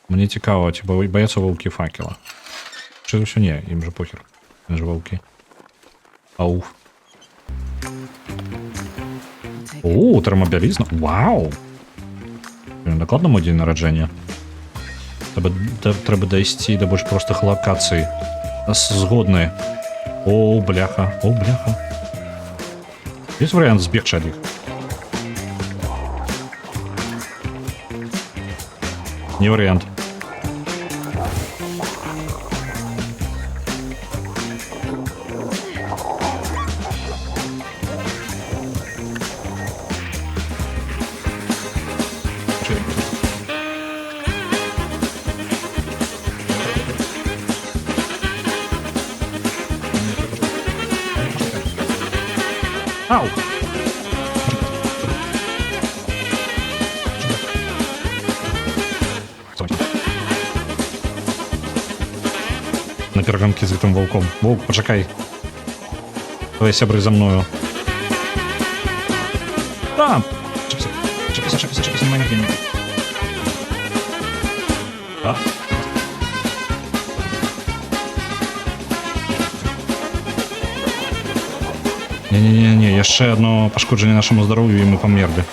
Мне цікаво, ці бояться вовки факела. Чи все ні, їм же похер. Вони ж вовки. Ауф. О, термобілізна. Вау! На докладному день народження. Треба дойти до більш простих локацій. Згодні. О, бляха. О, бляха. Є варіант збігча їх? Не варіант. Ау! На перегонки з этим волком. Волк, почекай. Давай сябры за мною. Там! Чекайся, немає времени. А? Не, ще одно пошкодження нашому здоров'ю і ми померли.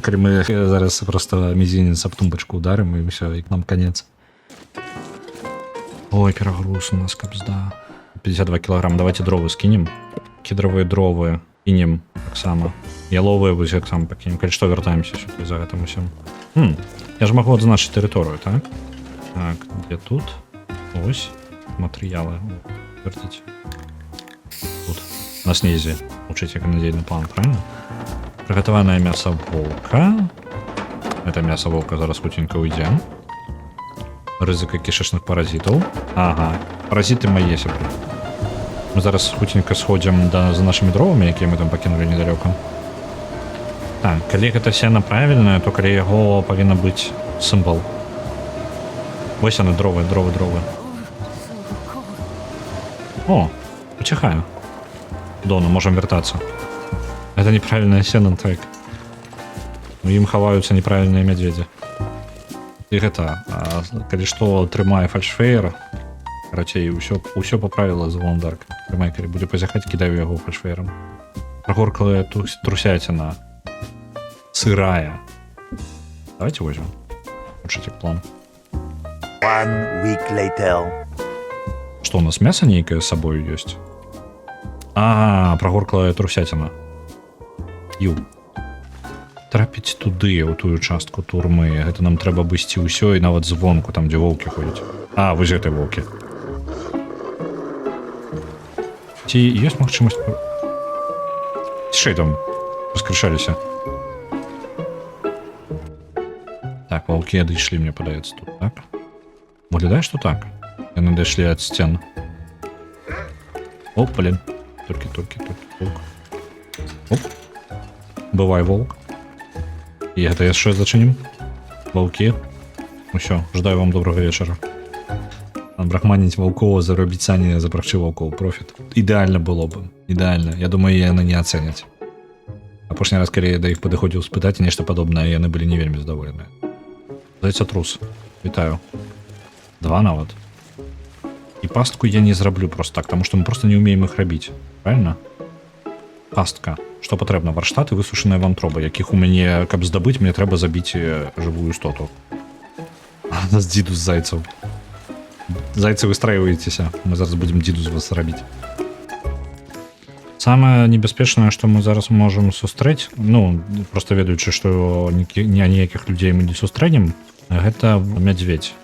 Коли ми зараз просто мізинець об тумбочку ударимо і все, і нам конець. Ой, перегруз у нас капзда. 52 килограмм. Давайте дровы скинем. Кедровые дровы кинем так само. Яловые вы так само покинем. Коль что, вертаемся сюда за этим всем. Я же могу отзначить территорию, так? Так, где тут? Ось. Материалы. Вертите. Тут. На снизу. Учите командийный план, правильно? Приготованное мясо волка. Это мясо волка зараз хутенько уйдем. Ризика кишечных паразитов. Ага. Паразиты мои сябры. Мы зараз хутенько сходим за нашими дровами, які ми там покинули недалеко. Так, коли гэта сено правильное, то коли яго повинен быць символ. Ось вони, дрови. О, почихаю. Дона, можем вертаться. Это неправильное сено, так. Им хаваются неправильные медведи. І гэта, калі што, трымае фальшфеер. Карацей, усё по правілах з Воландарка. Трымай, калі будзе пазяхаць, кідаю яго фальшфеером. Прогорклая трусятина. Сырая. Давайте возьмем. Учите план. 1 week later. Что, у нас мясо нейкое с собой есть? А, прогорклая трусятина. Ю. Трапіць туды, у тую частку турмы. Гэта нам трэба абысці ўсё і нават звонку, там, дзе воўкі ходзяць. А, вось гэтай воўкі. Ці ёсць магчымасць... Цішэй там, раскрышаліся. Так, ваўкі адышлі, мне падаецца, тут, так? Выглядае, што так. Яны дайшлі ад сцен. Оп, блин. Толькі, волк. Оп. Бывай, волк. І гэта яшчэ зачынім. Ваўкі. Усё, жадаю вам добрага вечара. Брахманіць ваўкова, заробіць сані, запрагчы ваўкоў. Профіт. Ідэальна было бы. Ідэальна. Я думаю, яны не ацэняць. Апошні раз, калі я да іх падыходзіў спытаць нешта падобнае, яны былі не вельмі задаволеныя. Зайца трус. Вітаю. 2 нават. І пастку я не зраблю просто так, таму што мы просто не ўмеем іх рабіць. Правильно? Пастка. Што патрэбна? Варштат і высушаныя вантробы, якіх у мяне, каб здабыць, мне трэба забіць жывую істоту. А нас дзіду з зайцаў. Зайцы выстраиваетеся. Мы зараз будем дзіду з вас рабіць. Самае небяспечнае, што мы зараз можам сустрэць, ну, просто ведаючы, што ніякіх людзей мы не сустрэнем, гэта мядзведь.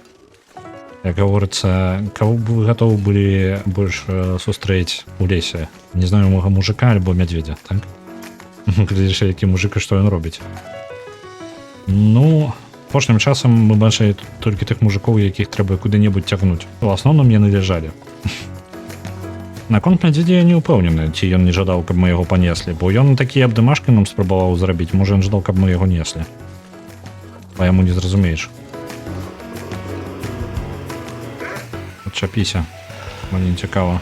Як гаворыцца, каго б вы гатовы былі больш сустрэць у лесе? Не знаю, мужика альбо мядзведзя, так? Глядзіш, які мужик і што ён робіць. Ну, апошнім часам мы бачылі толькі тых мужикоў, якіх трэба куды-небудзь цягнуць. У асноўным яны ляжалі. Наконт мядзведзя я не ўпэўнены, ці ён не жадаў, каб мы яго панеслі, бо ён такія абдымашкі нам спрабаваў зрабіць, можа ён жадаў, каб мы яго неслі. А яму не зразумееш. Отчапіся. Мне не цікава.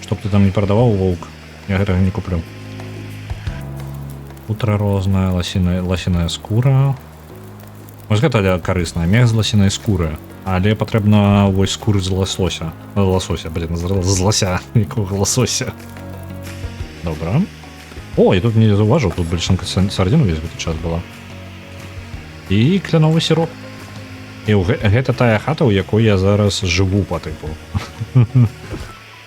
Што б ты там не прадаваў, воўк, я гэтага не куплю. Утра розная, ласіная скура. Вось гэта карысна, мех з ласінай скуры, але патрэбна вось скуры з лосося. Лосося, блин, з лося, якога лосося. Добра. О, я тут не заўважыў, тут бальшанка сардзін увесь гэты час была. І кляновы сіроп. І гэта тая хата, у якой я зараз жыву па тыпу.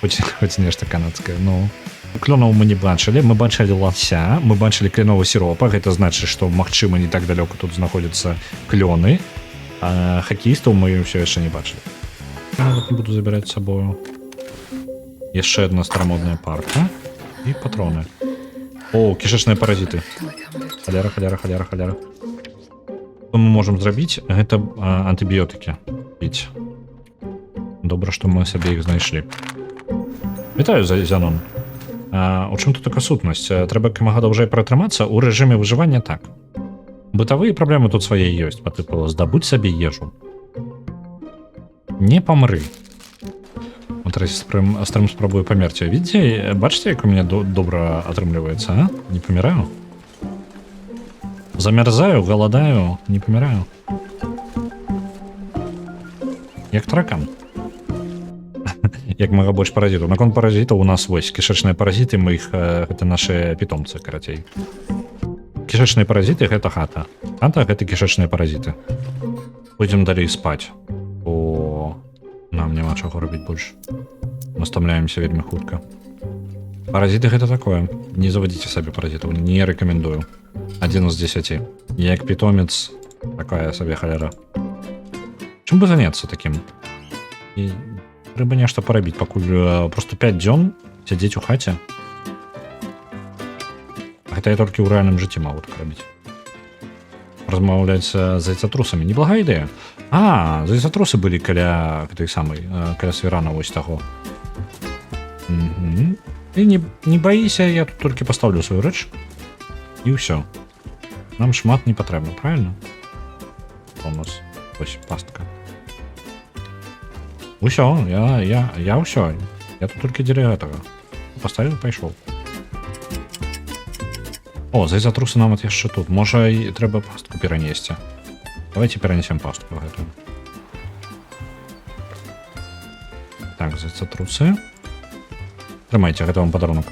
Хоць нешта канадскае, ну... Клёнаў мы не бачылі, мы бачылі лася, мы бачылі кляновы сіропа, гэта значыць, што магчыма не так далёка тут знаходзяцца клёны, а хакеістаў мы ўсё яшчэ не бачылі. Я нават не буду забіраць з сабою. Яшчэ адна старамодная парка і патроны. О, кішачныя паразіты. Халяра. Што мы можам зрабіць, гэта антыбіётыкі піць. Добра, што мы сабе іх знайшлі. Вітаю, Зянон. У чым тут такая сутнасць? Трэба камага даўжэй пратрымацца ў рэжыме выжывання так. Бытавыя праблемы тут свае ёсць, па тыпу здабудь сабе ежу. Не памры. Вот стрым спрабую памерці. Відзі, бачыце, як у мяне добра атрымліваецца, а? Не паміраю? Замярзаю, галадаю, не паміраю. Як таракан. Як мага больш паразітаў. Наконт паразітаў у нас вось кішачныя паразіты, мы іх гэта нашы пітомцы, карацей. Кішачныя паразіты гэта хата. Хата гэта кішачныя паразіты. Будзем далей спаць. О, нам няма чаго рабіць больш. Мы стамляемся вельмі хутка. Паразіты гэта такое. Не завадзіце сабе паразітаў, не рэкамендую. 1 з 10. Як пітомец, такая сабе халяра. Чым бы заняцца такім? І трэба нешта парабіць, пакуль просто 5 дзён сядзець у хаце. Гэта я толькі ў рэальным жыцці магу так рабіць. Размаўляць з зайцатрусамі. Неблагая ідэя. А, зайцатрусы былі каля гэтай самай, каля свірана вось таго. Ты не баіся, я тут толькі пастаўлю сваю рэч. І ўсё. Нам шмат не патрэбна, правильно? У нас вось пастка. Усё, я ўсё. Я тут толькі дзеля гэтага. Паставіў, пайшоў. О, зайцатрусы нам от яшчэ тут. Можа, і трэба пастку перанесці. Давайте перанесем пастку гэтую. Так, зайцатрусы. Трымайце, гэта вам падарунак.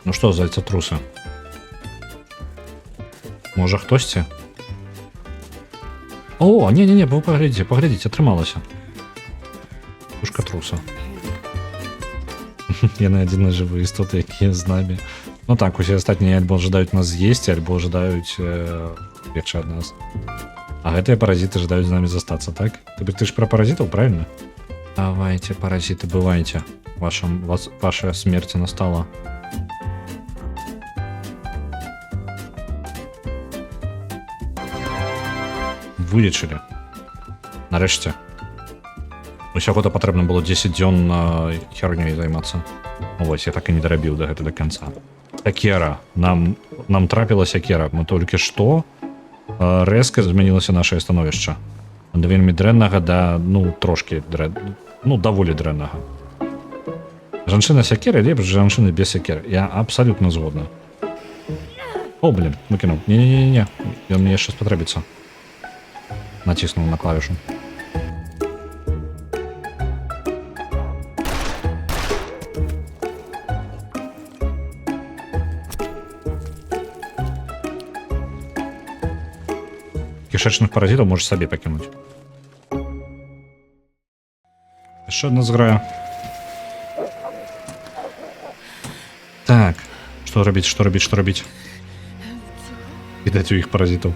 Ну што, зайцатрусы? Можа, хтосьці? О, не, вы паглядзіце, атрымалася. Пушка труса. Яны адзіны жывыя істоты, якія з намі. Ну так, усе астатнія альбо жадаюць нас з'есці, альбо жадаюць бегчы ад нас. А гэтыя паразіты жадаюць з намі застацца, так? Ты ж пра паразітаў, правильно? Давайте, паразіты, бывайце. Ваша смерць настала. Вылечылі. Нарэшце. Усяго то патрэбна было 10 дзён хернёй займацца. Вось, я так і не дарабіў да гэта да канца. Сякера. Нам трапіла сякера. Мы толькі што рэзка змянілася нашае становішча. Ад вельмі дрэннага да, трошкі даволі дрэннага. Жанчына сякера лепш жанчыны без сякеры. Я абсалютна згодна. О, блин, выкінуў. Не. Ён мне яшчэ спатрэбіцца. Націснуў на клавішу. Кішачных паразітаў можаш сабе пакінуць. Яшчэ адна зграя. Так, што рабіць? Відаць у іх паразітаў.